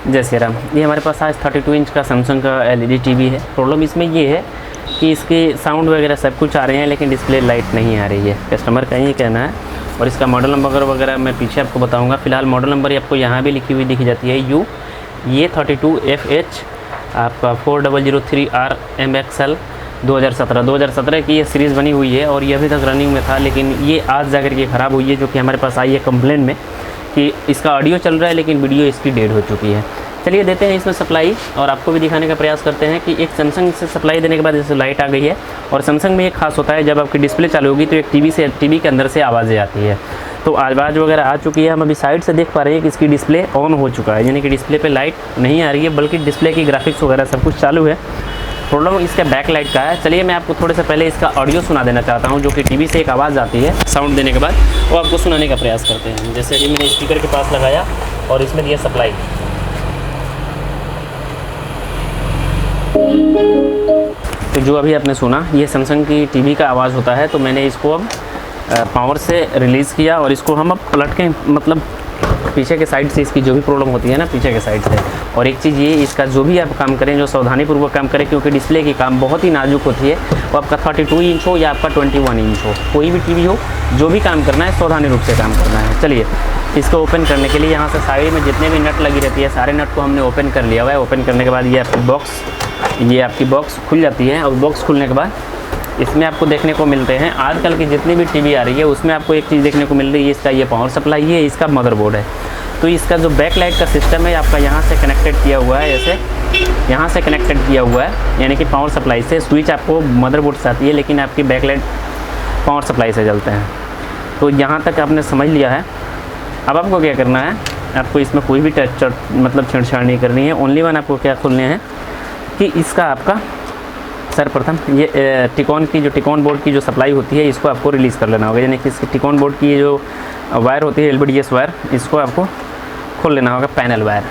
जय श्री राम। ये हमारे पास आज 32 इंच का सैमसंग का एलईडी टीवी है। प्रॉब्लम इसमें ये है कि इसके साउंड वगैरह सब कुछ आ रहे हैं, लेकिन डिस्प्ले लाइट नहीं आ रही है। कस्टमर का ही कहना है। और इसका मॉडल नंबर वगैरह मैं पीछे आपको बताऊंगा। फ़िलहाल मॉडल नंबर आपको यहाँ भी लिखी हुई दिखी जाती है ये 32FH आपका 4003RMXL 2017 की ये सीरीज़ बनी हुई है और ये अभी तक रनिंग में था, लेकिन ये आज जाकर के ख़राब हुई है, जो कि हमारे पास आई है कंप्लेन में कि इसका ऑडियो चल रहा है लेकिन वीडियो इसकी डेड हो चुकी है। चलिए देते हैं इसमें सप्लाई और आपको भी दिखाने का प्रयास करते हैं कि एक सैमसंग से सप्लाई देने के बाद जैसे लाइट आ गई है। और सैमसंग में एक खास होता है, जब आपकी डिस्प्ले चालू होगी तो एक टीवी के अंदर से आवाज़ें आती है। तो आवाज़ वगैरह आ चुकी है। हम अभी साइड से देख पा रहे हैं कि इसकी डिस्प्ले ऑन हो चुका है, यानी कि डिस्प्ले पे लाइट नहीं आ रही है, बल्कि डिस्प्ले की ग्राफिक्स वगैरह सब कुछ चालू है। प्रॉब्लम इसका बैक लाइट का है। चलिए मैं आपको थोड़े से पहले इसका ऑडियो सुना देना चाहता हूं, जो कि टीवी से एक आवाज़ आती है साउंड देने के बाद, वो आपको सुनाने का प्रयास करते हैं। जैसे अभी मैंने स्पीकर के पास लगाया और इसमें दिया सप्लाई, तो जो अभी आपने सुना ये सैमसंग की टीवी का आवाज़ होता है। तो मैंने इसको अब पावर से रिलीज़ किया और इसको हम अब पलट के, मतलब पीछे के साइड से इसकी जो भी प्रॉब्लम होती है ना, पीछे के साइड से। और एक चीज़ ये, इसका जो भी आप काम करें, जो सावधानीपूर्वक काम करें, क्योंकि डिस्प्ले की काम बहुत ही नाजुक होती है। वो आपका 32 इंच हो या आपका 21 इंच हो, कोई भी टीवी हो, जो भी काम करना है सावधानी रूप से काम करना है। चलिए इसको ओपन करने के लिए यहाँ से साइड में जितने भी नट लगी रहती है, सारे नट को हमने ओपन कर लिया हुआ है। ओपन करने के बाद ये आपकी बॉक्स खुल जाती है। और बॉक्स खुलने के बाद इसमें आपको देखने को मिलते हैं, आजकल की जितनी भी टीवी आ रही है उसमें आपको एक चीज़ देखने को मिल रही है, इसका ये पावर सप्लाई है, इसका मदरबोर्ड है। तो इसका जो बैक लाइट का सिस्टम है आपका यहाँ से कनेक्टेड किया हुआ है, ऐसे यहाँ से कनेक्टेड किया हुआ है, यानी कि पावर सप्लाई से। स्विच आपको मदरबोर्ड से आती है, लेकिन आपकी बैक लाइट पावर सप्लाई से जलते हैं। तो यहाँ तक आपने समझ लिया है। अब आपको क्या करना है, आपको इसमें कोई भी मतलब छेड़छाड़ नहीं करनी है। ओनली वन आपको क्या खोलने हैं कि इसका आपका सर्वप्रथम ये टिकॉन बोर्ड की जो सप्लाई होती है, इसको आपको रिलीज़ कर लेना होगा। यानी कि इसकी टिकॉन बोर्ड की जो वायर होती है, LVDS वायर, इसको आपको खोल लेना होगा, पैनल वायर।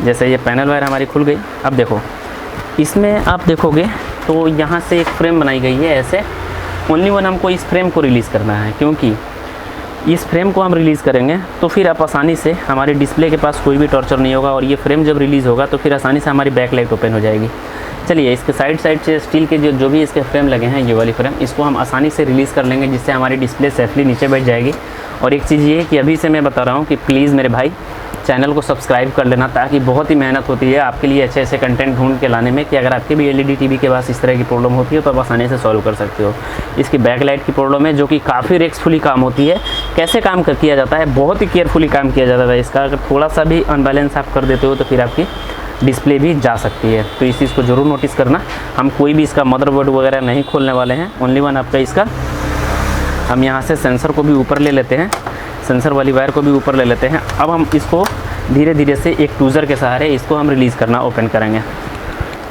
जैसे ये पैनल वायर हमारी खुल गई। अब देखो इसमें आप देखोगे तो यहाँ से एक फ्रेम बनाई गई है ऐसे। ओनली वन हमको इस फ्रेम को रिलीज़ करना है, क्योंकि इस फ्रेम को हम रिलीज़ करेंगे तो फिर आप आसानी से, हमारी डिस्प्ले के पास कोई भी टॉर्चर नहीं होगा। और ये फ्रेम जब रिलीज़ होगा तो फिर आसानी से हमारी बैक लाइट ओपन हो जाएगी। चलिए इसके साइड से स्टील के जो भी इसके फ्रेम लगे हैं, ये वाली फ्रेम, इसको हम आसानी से रिलीज़ कर लेंगे, जिससे हमारी डिस्प्ले सेफली नीचे बैठ जाएगी। और एक चीज़ ये है कि अभी से मैं बता रहा हूँ कि प्लीज़ मेरे भाई चैनल को सब्सक्राइब कर लेना, ताकि बहुत ही मेहनत होती है आपके लिए अच्छे ऐसे कंटेंट ढूंढ के लाने में, कि अगर आपके भी एलईडी टीवी के पास इस तरह की प्रॉब्लम होती है तो आप आसानी से सॉल्व कर सकते हो। इसकी बैक लाइट की प्रॉब्लम है, जो कि काफ़ी रिस्कफुली काम होती है। कैसे काम किया जाता है, बहुत ही केयरफुली काम किया जाता है इसका। अगर थोड़ा सा भी अनबैलेंस आप कर देते हो तो फिर आपकी डिस्प्ले भी जा सकती है। तो इस चीज़ को ज़रूर नोटिस करना। हम कोई भी इसका मदरबोर्ड वगैरह नहीं खोलने वाले हैं। ओनली वन आपका इसका, हम यहाँ से सेंसर को भी ऊपर ले लेते हैं, सेंसर वाली वायर को भी ऊपर ले लेते हैं। अब हम इसको धीरे धीरे से एक टूज़र के सहारे इसको हम रिलीज़ करना ओपन करेंगे।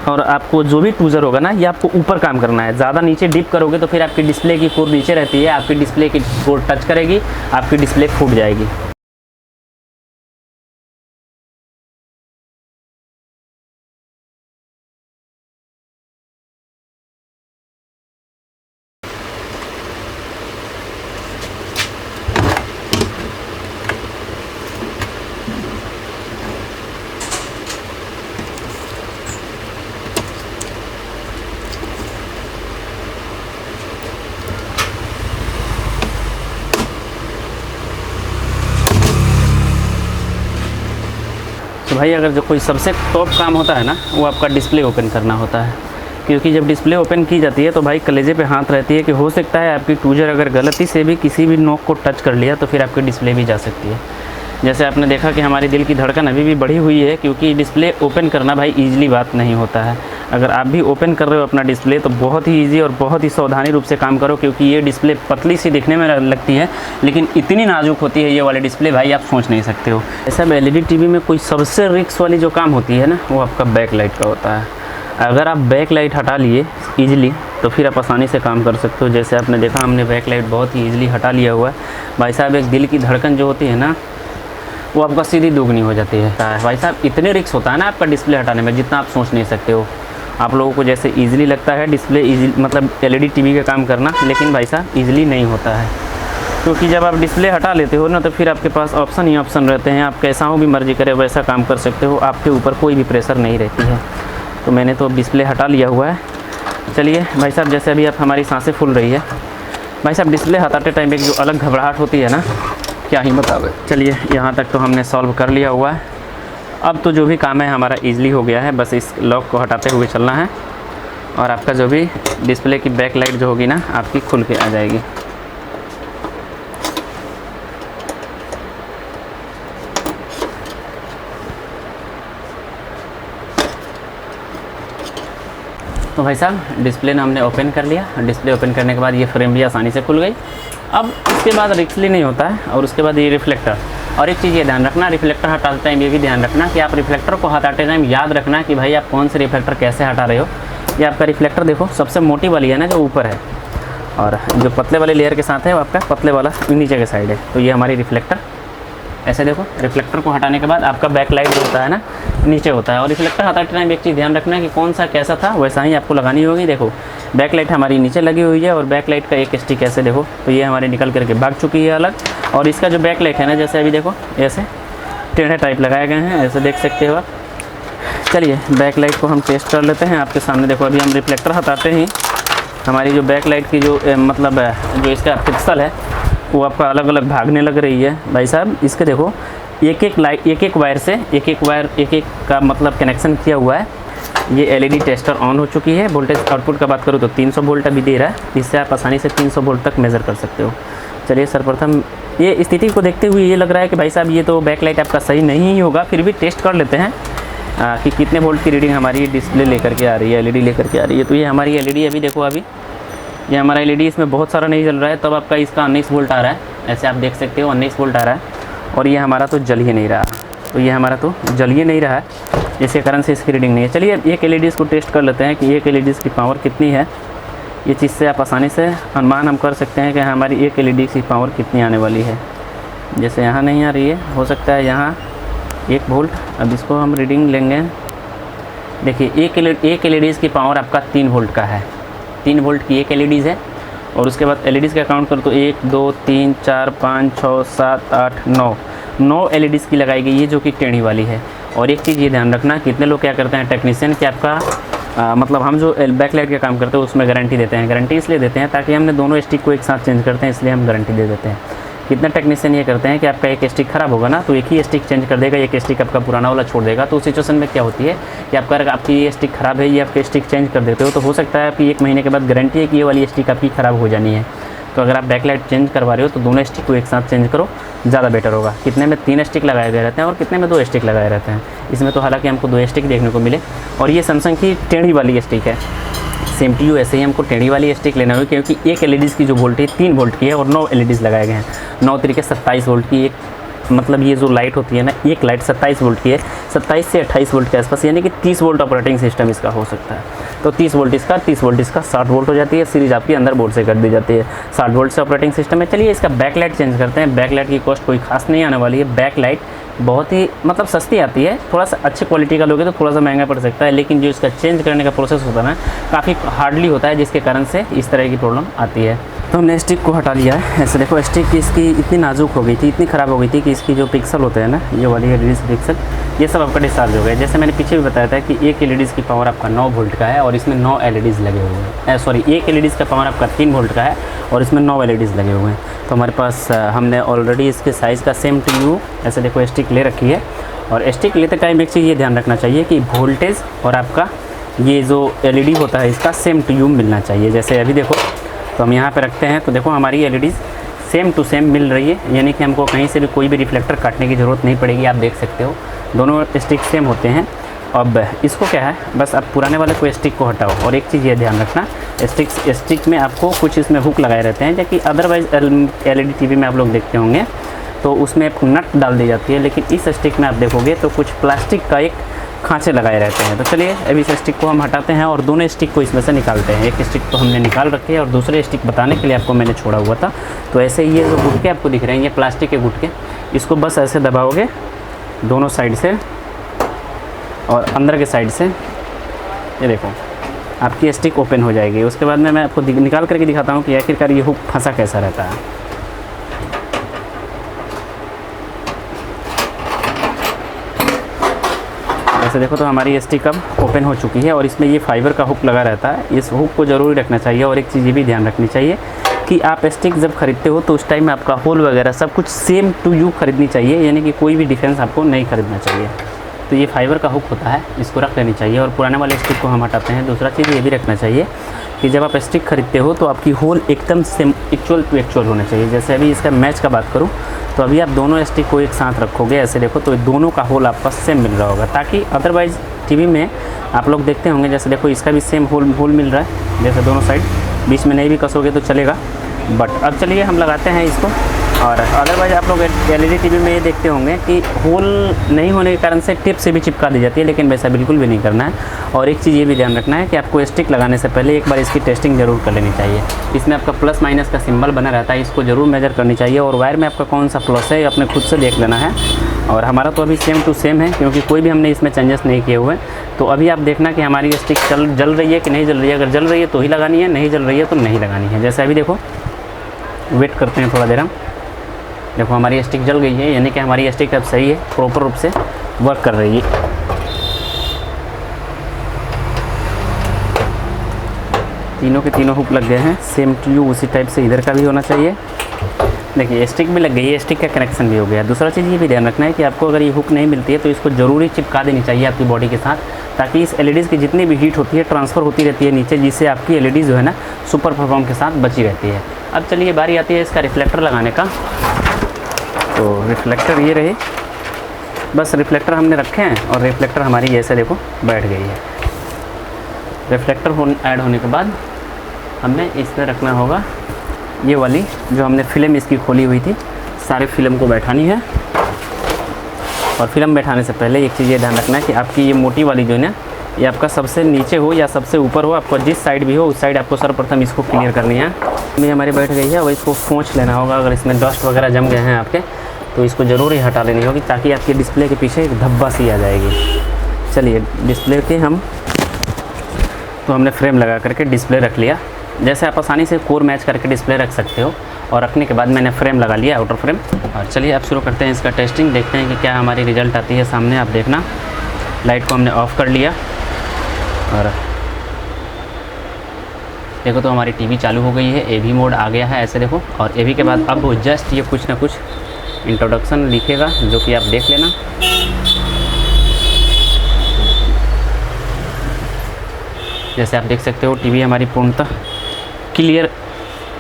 और आपको जो भी टूज़र होगा ना, ये आपको ऊपर काम करना है। ज़्यादा नीचे डिप करोगे तो फिर आपकी डिस्प्ले की कोर नीचे रहती है, आपकी डिस्प्ले की कोर टच करेगी, आपकी डिस्प्ले फूट जाएगी। तो भाई अगर जो कोई सबसे टॉप काम होता है ना, वो आपका डिस्प्ले ओपन करना होता है। क्योंकि जब डिस्प्ले ओपन की जाती है तो भाई कलेजे पे हाथ रहती है कि हो सकता है आपकी टूज़र अगर गलती से भी किसी भी नोक को टच कर लिया तो फिर आपकी डिस्प्ले भी जा सकती है। जैसे आपने देखा कि हमारी दिल की धड़कन अभी भी बढ़ी हुई है, क्योंकि डिस्प्ले ओपन करना भाई ईजिली बात नहीं होता है। अगर आप भी ओपन कर रहे हो अपना डिस्प्ले तो बहुत ही ईजी और बहुत ही सावधानी रूप से काम करो, क्योंकि ये डिस्प्ले पतली सी दिखने में लगती है, लेकिन इतनी नाजुक होती है ये वाली डिस्प्ले, भाई आप सोच नहीं सकते हो। ऐसा एलईडी टीवी में कोई सबसे रिस्क वाली जो काम होती है ना, वो आपका बैक लाइट का होता है। अगर आप बैक लाइट हटा लिए ईजिली तो फिर आप आसानी से काम कर सकते हो। जैसे आपने देखा हमने बैक लाइट बहुत ही ईजिली हटा लिया हुआ है। भाई साहब एक दिल की धड़कन जो होती है ना, वो आपका सीधी दोगुनी हो जाती है। भाई साहब इतने रिस्क होता है ना आपका डिस्प्ले हटाने में, जितना आप सोच नहीं सकते हो। आप लोगों को जैसे इजीली लगता है डिस्प्ले मतलब एलईडी टीवी का काम करना, लेकिन भाई साहब इजीली नहीं होता है। क्योंकि जब आप डिस्प्ले हटा लेते हो ना तो फिर आपके पास ऑप्शन ही ऑप्शन रहते हैं, आप कैसा भी मर्जी करे वैसा काम कर सकते हो, आपके ऊपर कोई भी प्रेशर नहीं रहती है। तो मैंने तो डिस्प्ले हटा लिया हुआ है। चलिए भाई साहब, जैसे अभी आप हमारी सांसें फूल रही है भाई साहब, डिस्प्ले हटाते टाइम एक जो अलग घबराहट होती है ना, क्या ही बतावे। चलिए यहाँ तक तो हमने सॉल्व कर लिया हुआ है। अब तो जो भी काम है हमारा ईजिली हो गया है, बस इस लॉक को हटाते हुए चलना है और आपका जो भी डिस्प्ले की बैक लाइट जो होगी ना आपकी खुल के आ जाएगी। तो भाई साहब डिस्प्ले ने हमने ओपन कर लिया। डिस्प्ले ओपन करने के बाद ये फ्रेम भी आसानी से खुल गई। अब इसके बाद रिक्सली नहीं होता है। और उसके बाद ये रिफ्लेक्टर, और एक चीज़ ये ध्यान रखना, रिफ्लेक्टर हटाते टाइम ये भी ध्यान रखना कि आप रिफ्लेक्टर को हटाते टाइम याद रखना कि भाई आप कौन से रिफ्लेक्टर कैसे हटा रहे हो। ये आपका रिफ्लेक्टर देखो सबसे मोटी वाली है ना जो ऊपर है, और जो पतले वाले लेयर के साथ है वो आपका पतले वाला नीचे के साइड है। तो ये हमारी रिफ्लेक्टर, ऐसे देखो रिफ्लेक्टर को हटाने के बाद आपका बैक लाइट जो होता है ना नीचे होता है। और रिफ्लेक्टर हटाते टाइम एक चीज़ ध्यान रखना है कि कौन सा कैसा था वैसा ही आपको लगानी होगी। देखो बैक लाइट हमारी नीचे लगी हुई है और बैक लाइट का एक स्टिक ऐसे देखो, तो ये हमारी निकल करके भाग चुकी है अलग। और इसका जो बैक लाइट है ना, जैसे अभी देखो ऐसे टेढ़े टाइप लगाए गए हैं, ऐसे देख सकते हो आप। चलिए बैक लाइट को हम टेस्ट कर लेते हैं आपके सामने। देखो अभी हम रिफ्लेक्टर हटाते ही हमारी जो बैक लाइट की जो मतलब जो इसका पिक्सल है वो आपका अलग अलग भागने लग रही है। भाई साहब इसके देखो एक एक वायर से एक एक का मतलब कनेक्शन किया हुआ है। ये एलईडी टेस्टर ऑन हो चुकी है। वोल्टेज आउटपुट का बात करूँ तो 300 वोल्ट अभी दे रहा है, इससे आप आसानी से 300 वोल्ट तक मेज़र कर सकते हो। चलिए सर्वप्रथम ये स्थिति को देखते हुए ये लग रहा है कि भाई साहब ये तो बैक लाइट आपका सही नहीं ही होगा, फिर भी टेस्ट कर लेते हैं कि कितने वोल्ट की रीडिंग हमारी डिस्प्ले लेकर के आ रही है, एलईडी लेकर के आ रही है। तो ये हमारी एलईडी अभी देखो, अभी ये हमारा एलईडी इसमें बहुत सारा नहीं जल रहा है, तब आपका इसका 19 वोल्ट आ रहा है। ऐसे आप देख सकते हो 19 वोल्ट आ रहा है और ये हमारा तो जल ही नहीं रहा। तो ये हमारा तो जल ही नहीं रहा है, इसके कारण से इसकी रीडिंग नहीं है। चलिए एक एलईडी को टेस्ट कर लेते हैं कि एक एलईडी की पावर कितनी है। ये चीज़ से आप आसानी से अनुमान हम कर सकते हैं कि हमारी एक एलईडी की पावर कितनी आने वाली है। जैसे यहाँ नहीं आ रही है, हो सकता है यहाँ 1 वोल्ट। अब इसको हम रीडिंग लेंगे। देखिए एक एलईडी की पावर आपका 3 वोल्ट का है। 3 वोल्ट की एक एलईडी है। और उसके बाद एलईडीज़ का काउंट करो तो 1 2 3 4 5 6 7 8 9 एलईडीज़ की लगाई गई है जो कि टेढ़ी वाली है। और एक चीज़ ये ध्यान रखना, कितने लोग क्या करते हैं टेक्नीशियन कि आपका मतलब हम जो बैक लाइट का काम करते हैं उसमें गारंटी देते हैं। गारंटी इसलिए देते हैं ताकि हमने दोनों स्टिक को एक साथ चेंज करते हैं, इसलिए हम गारंटी दे देते हैं। कितने टेक्नीशियन ये करते हैं कि आपका एक स्टिक ख़राब होगा ना तो एक ही स्टिक चेंज कर देगा, एक स्टिक आपका पुराना वाला छोड़ देगा। तो उस सिचुएशन में क्या होती है कि आपकी ये स्टिक ख़राब है, ये आपके स्टिक चेंज कर देते हो तो हो सकता है कि 1 महीने के बाद गारंटी है कि ये वाली स्टिक आपकी ख़राब हो जानी है। तो अगर आप बैक लाइट चेंज करवा रहे हो तो दोनों स्टिक को एक साथ चेंज करो, ज़्यादा बेटर होगा। कितने में 3 स्टिक लगाए गए रहते हैं और कितने में 2 स्टिक लगाए रहते हैं। इसमें तो हालांकि हमको 2 स्टिक देखने को मिले। और ये सैमसंग की टेढ़ी वाली स्टिक है। सेम टू यू ऐसे ही हमको टेढ़ी वाली स्टिक लेना होगी, क्योंकि एक एलईडीज़ की जो वोल्टेज 3 वोल्ट की है और 9 एलईडीज़ लगाए गए हैं। 9 तरीके 27 वोल्ट की एक मतलब ये जो लाइट होती है ना, एक लाइट 27 वोल्ट की है, 27 से 28 वोल्ट के आसपास, यानी कि 30 वोल्ट ऑपरेटिंग सिस्टम इसका हो सकता है। तो 30 वोल्ट इसका 60 वोल्ट हो जाती है। सीरीज आपकी अंदर बोर्ड से कर दी जाती है। 60 वोल्ट से ऑपरेटिंग सिस्टम है। चलिए इसका बैक लाइट चेंज करते हैं। बैक लाइट की कॉस्ट कोई खास नहीं आने वाली है। बैक लाइट बहुत ही मतलब सस्ती आती है, थोड़ा सा अच्छी क्वालिटी का लोगे तो थोड़ा सा महंगा पड़ सकता है, लेकिन जो इसका चेंज करने का प्रोसेस होता है ना काफ़ी हार्डली होता है, जिसके कारण से इस तरह की प्रॉब्लम आती है। तो हमने स्टिक को हटा लिया है। ऐसे देखो स्टिक इसकी इतनी नाजुक हो गई थी, इतनी ख़राब हो गई थी कि इसकी जो पिक्सल होते हैं ना, ये वाली एलईडीज़ पिक्सल, ये सब आपका डिस्चार्ज हो गया। जैसे मैंने पीछे भी बताया था कि एक एलईडीज़ की पावर आपका 9 वोल्ट का है और इसमें 9 एलईडीज़ लगे हुए हैं। सॉरी, एक एलईडीज़ का पावर आपका 3 वोल्ट का है और इसमें 9 एलईडीज़ लगे हुए हैं। तो हमारे पास हमने ऑलरेडी इसके साइज़ का सेम टू यू ऐसे देखो स्टिक ले रखी है। और स्टिक लेते टाइम एक चीज़ ये ध्यान रखना चाहिए कि वोल्टेज और आपका ये जो एलईडी होता है इसका सेम टू यू मिलना चाहिए। जैसे अभी देखो तो हम यहाँ पे रखते हैं तो देखो हमारी एलईडीज़ सेम टू सेम मिल रही है, यानी कि हमको कहीं से भी कोई भी रिफ्लेक्टर काटने की ज़रूरत नहीं पड़ेगी। आप देख सकते हो दोनों स्टिक सेम होते हैं। अब इसको क्या है, बस आप पुराने वाले को स्टिक को हटाओ। और एक चीज़ ये ध्यान रखना, स्टिक में आपको कुछ इसमें हुक लगाए रहते हैं, जबकि अदरवाइज़ एलईडी टीवी में आप लोग देखते होंगे तो उसमें एक नट डाल दी जाती है, लेकिन इस स्टिक में आप देखोगे तो कुछ प्लास्टिक का एक खांचे लगाए रहते हैं। तो चलिए अभी इस स्टिक को हम हटाते हैं और दोनों स्टिक को इसमें से निकालते हैं। एक स्टिक तो हमने निकाल रखी है और दूसरे स्टिक बताने के लिए आपको मैंने छोड़ा हुआ था। तो ऐसे ये जो गुटके आपको दिख रहे हैं, ये प्लास्टिक के गुटके, इसको बस ऐसे दबाओगे दोनों साइड से और अंदर के साइड से, ये देखो आपकी स्टिक ओपन हो जाएगी। उसके बाद में मैं आपको निकाल करके दिखाता हूँ कि आखिरकार ये हुक फंसा कैसा रहता है। ऐसे देखो तो हमारी स्टिक अब ओपन हो चुकी है और इसमें ये फाइबर का हुक लगा रहता है, इस हुक को ज़रूर रखना चाहिए। और एक चीज़ ये भी ध्यान रखनी चाहिए कि आप स्टिक जब खरीदते हो तो उस टाइम में आपका होल वगैरह सब कुछ सेम टू यू खरीदनी चाहिए, यानी कि कोई भी डिफरेंस आपको नहीं खरीदना चाहिए। तो ये फाइबर का हुक होता है, इसको रख लेनी चाहिए और पुराने वाले स्टिक को हम हटाते हैं। दूसरा चीज़ ये भी रखना चाहिए कि जब आप स्टिक खरीदते हो तो आपकी होल एकदम सेम एक्चुअल टू एक्चुअल होना चाहिए। जैसे अभी इसका मैच का बात करूँ तो अभी आप दोनों स्टिक को एक साथ रखोगे, ऐसे देखो तो दोनों का होल आपका सेम मिल रहा होगा, ताकि अदरवाइज़ टीवी में आप लोग देखते होंगे, जैसे देखो इसका भी सेम होल मिल रहा है, जैसे दोनों साइड, बीच में नहीं भी कसोगे तो चलेगा। बट अब चलिए हम लगाते हैं इसको। और अदरवाइज़ आप लोग एलईडी टीवी में ये देखते होंगे कि होल नहीं होने के कारण से टिप से भी चिपका दी जाती है, लेकिन वैसा बिल्कुल भी नहीं करना है। और एक चीज़ ये भी ध्यान रखना है कि आपको स्टिक लगाने से पहले एक बार इसकी टेस्टिंग ज़रूर कर लेनी चाहिए। इसमें आपका प्लस माइनस का सिंबल बना रहता है, इसको ज़रूर मेजर करनी चाहिए। और वायर में आपका कौन सा प्लस है अपने खुद से देख लेना है। और हमारा तो अभी सेम टू सेम है, क्योंकि कोई भी हमने इसमें चेंजेस नहीं किए हुए। तो अभी आप देखना कि हमारी स्टिक जल रही है कि नहीं जल रही है। अगर जल रही है तो ही लगानी है, नहीं जल रही है तो नहीं लगानी है। जैसे अभी देखो, वेट करते हैं थोड़ा देर हम। देखो हमारी स्टिक जल गई है, यानी कि हमारी स्टिक अब सही है, प्रॉपर रूप से वर्क कर रही है। तीनों के तीनों हुक लग गए हैं सेम टू यू, उसी टाइप से इधर का भी होना चाहिए। देखिए स्टिक भी लग गई है, स्टिक का कनेक्शन भी हो गया। दूसरा चीज़ ये भी ध्यान रखना है कि आपको अगर ये हुक नहीं मिलती है तो इसको ज़रूरी चिपका देनी चाहिए आपकी बॉडी के साथ, ताकि इस एलईडीज़ की जितनी भी हीट होती है ट्रांसफ़र होती रहती है नीचे, जिससे आपकी एलईडी जो है ना सुपर परफॉर्म के साथ बची रहती है। अब चलिए बारी आती है इसका रिफ्लेक्टर लगाने का। तो रिफ्लेक्टर ये रहे, बस रिफ्लेक्टर हमने रखे हैं और रिफ्लेक्टर हमारी ऐसे देखो बैठ गई है। रिफ्लेक्टर ऐड होने के बाद हमें इसमें रखना होगा ये वाली जो हमने फिल्म इसकी खोली हुई थी, सारे फिल्म को बैठानी है। और फिल्म बैठाने से पहले एक चीज़ ये ध्यान रखना है कि आपकी ये मोटी वाली जो है ना, ये आपका सबसे नीचे हो या सबसे ऊपर हो, आपको जिस साइड भी हो उस साइड आपको सर्वप्रथम इसको क्लियर करनी है। ये हमारी बैठ गई है और इसको पोंछ लेना होगा। अगर इसमें डस्ट वगैरह जम गए हैं आपके तो इसको ज़रूर ही हटा लेनी होगी, ताकि आपके डिस्प्ले के पीछे एक धब्बा सी आ जाएगी। चलिए डिस्प्ले के हमने फ्रेम लगा करके डिस्प्ले रख लिया। जैसे आप आसानी से कोर मैच करके डिस्प्ले रख सकते हो, और रखने के बाद मैंने फ्रेम लगा लिया, आउटर फ्रेम। और चलिए अब शुरू करते हैं इसका टेस्टिंग, देखते हैं कि क्या हमारी रिज़ल्ट आती है सामने। आप देखना, लाइट को हमने ऑफ़ कर लिया और देखो तो हमारी टीवी चालू हो गई है, एवी मोड आ गया है ऐसे देखो। और एवी के बाद अब जस्ट ये कुछ ना कुछ इंट्रोडक्शन लिखेगा, जो कि आप देख लेना। जैसे आप देख सकते हो टीवी हमारी पूर्णतः क्लियर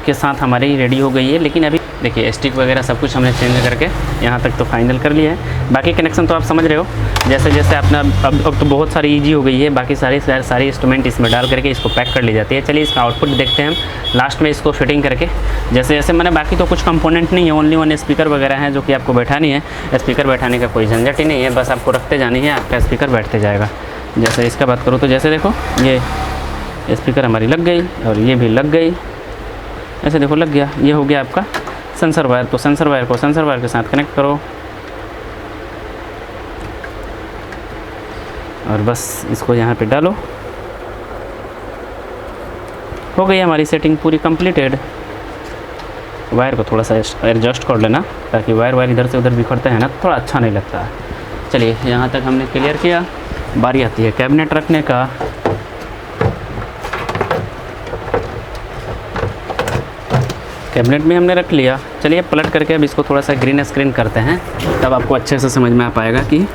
के साथ हमारी रेडी हो गई है। लेकिन अभी देखिए स्टिक वगैरह सब कुछ हमने चेंज करके यहाँ तक तो फाइनल कर लिया है। बाकी कनेक्शन तो आप समझ रहे हो, जैसे जैसे अपना अब तो बहुत सारी इजी हो गई है। बाकी सारी इंस्ट्रूमेंट इसमें डाल करके इसको पैक कर ली जाती है। चलिए इसका आउटपुट देखते हैं हम लास्ट में इसको फिटिंग करके। जैसे मैंने बाकी तो कुछ कंपोनेंट नहीं है, ओनली वन स्पीकर वगैरह है जो कि आपको बैठानी है। स्पीकर बैठाने का कोई झंझट ही नहीं है, बस आपको रखते जानी है, आपका स्पीकर बैठते जाएगा। जैसे इसका बात करूँ तो जैसे देखो ये स्पीकर हमारी लग गई और ये भी लग गई, ऐसे देखो लग गया। ये हो गया आपका सेंसर वायर। तो सेंसर वायर को सेंसर वायर के साथ कनेक्ट करो और बस इसको यहाँ पे डालो। हो गई हमारी सेटिंग पूरी कंप्लीटेड। वायर को थोड़ा सा एडजस्ट कर लेना, ताकि वायर इधर से उधर बिखरते हैं ना, थोड़ा अच्छा नहीं लगता है। चलिए यहाँ तक हमने क्लियर किया। बारी आती है कैबिनेट रखने का। कैबिनेट में हमने रख लिया। चलिए पलट करके अब इसको थोड़ा सा ग्रीन स्क्रीन करते हैं, तब आपको अच्छे से समझ में आ पाएगा कि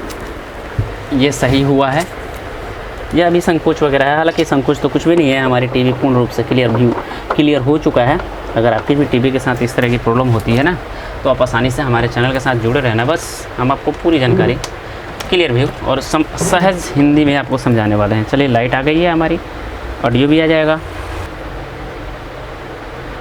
ये सही हुआ है या अभी संकोच वगैरह है। हालांकि संकोच तो कुछ भी नहीं है, हमारी टीवी पूर्ण रूप से क्लियर हो चुका है। अगर आपकी भी टीवी के साथ इस तरह की प्रॉब्लम होती है ना, तो आप आसानी से हमारे चैनल के साथ जुड़े रहना। बस हम आपको पूरी जानकारी क्लियर व्यू और सहज हिंदी में आपको समझाने वाले हैं। चलिए लाइट आ गई है हमारी, ऑडियो भी आ जाएगा।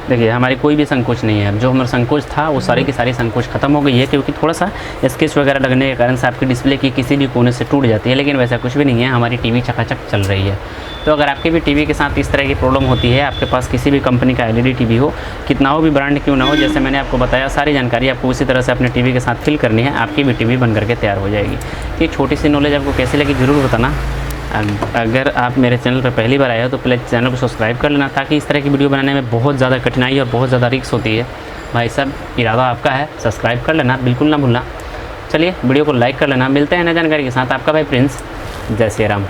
देखिए हमारी कोई भी संकोच नहीं है। अब जो हमारा संकोच था वो सारी की सारी संकोच खत्म हो गई है, क्योंकि थोड़ा सा स्केच वगैरह लगने के कारण से आपकी डिस्प्ले की किसी भी कोने से टूट जाती है, लेकिन वैसा कुछ भी नहीं है। हमारी टीवी चकाचक चल रही है। तो अगर आपके भी टीवी के साथ इस तरह की प्रॉब्लम होती है, आपके पास किसी भी कंपनी का एलईडी टीवी हो, कितना हो भी ब्रांड क्यों ना हो, जैसे मैंने आपको बताया, सारी जानकारी आपको उसी तरह से अपने टीवी के साथ फिल करनी है, आपकी भी टीवी बन करके तैयार हो जाएगी। ये छोटी सी नॉलेज आपको कैसी लगी ज़रूर बताना। अगर आप मेरे चैनल पर पहली बार आए हो तो प्लीज़ चैनल को सब्सक्राइब कर लेना, ताकि इस तरह की वीडियो बनाने में बहुत ज़्यादा कठिनाई और बहुत ज़्यादा रिस्क होती है। भाई साहब इरादा आपका है, सब्सक्राइब कर लेना, बिल्कुल ना भूलना। चलिए वीडियो को लाइक कर लेना। मिलते हैं नई जानकारी के साथ, आपका भाई प्रिंस। जय श्री राम।